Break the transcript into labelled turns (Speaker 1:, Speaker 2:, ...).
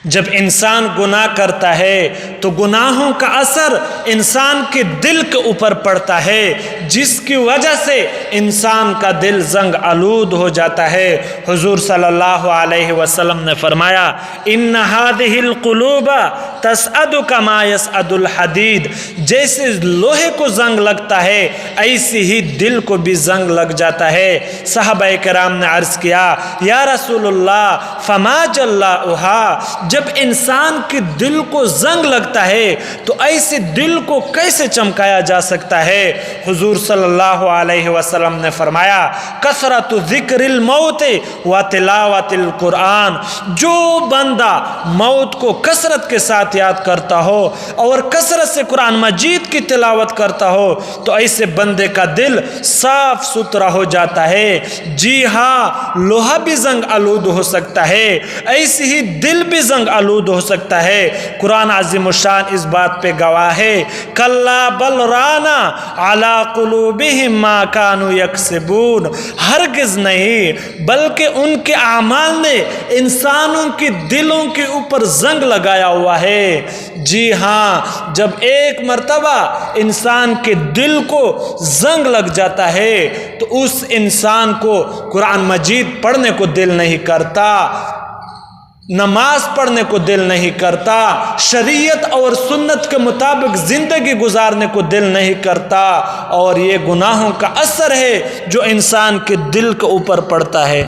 Speaker 1: جب انسان گناہ کرتا ہے تو گناہوں کا اثر انسان کے دل کے اوپر پڑتا ہے، جس کی وجہ سے انسان کا دل زنگ آلود ہو جاتا ہے۔ حضور صلی اللہ علیہ وسلم نے فرمایا ان هذه القلوب تصعد كما يصعد الحديد، جیسے لوہے کو زنگ لگتا ہے ایسے ہی دل کو بھی زنگ لگ جاتا ہے۔ صحابہ کرام نے عرض کیا یا رسول اللہ فما جلاؤها، جب انسان کے دل کو زنگ لگتا ہے تو ایسے دل کو کیسے چمکایا جا سکتا ہے؟ حضور صلی اللہ علیہ وسلم نے فرمایا کثرت ذکر الموت و تلاوت القرآن، جو بندہ موت کو کثرت کے ساتھ یاد کرتا ہو اور کثرت سے قرآن مجید کی تلاوت کرتا ہو تو ایسے بندے کا دل صاف ستھرا ہو جاتا ہے۔ جی ہاں، لوہا بھی زنگ آلود ہو سکتا ہے، ایسے ہی دل بھی زنگ آلود ہو سکتا ہے۔ قرآن عظیم الشان اس بات پہ گواہ ہے کلا بل رانا علی قلوبہم ما کانوا یکسبون، ہرگز نہیں بلکہ ان کے اعمال نے انسانوں کے دلوں کے اوپر زنگ لگایا ہوا ہے۔ جی ہاں، جب ایک مرتبہ انسان کے دل کو زنگ لگ جاتا ہے تو اس انسان کو قرآن مجید پڑھنے کو دل نہیں کرتا، نماز پڑھنے کو دل نہیں کرتا، شریعت اور سنت کے مطابق زندگی گزارنے کو دل نہیں کرتا، اور یہ گناہوں کا اثر ہے جو انسان کے دل کے اوپر پڑتا ہے۔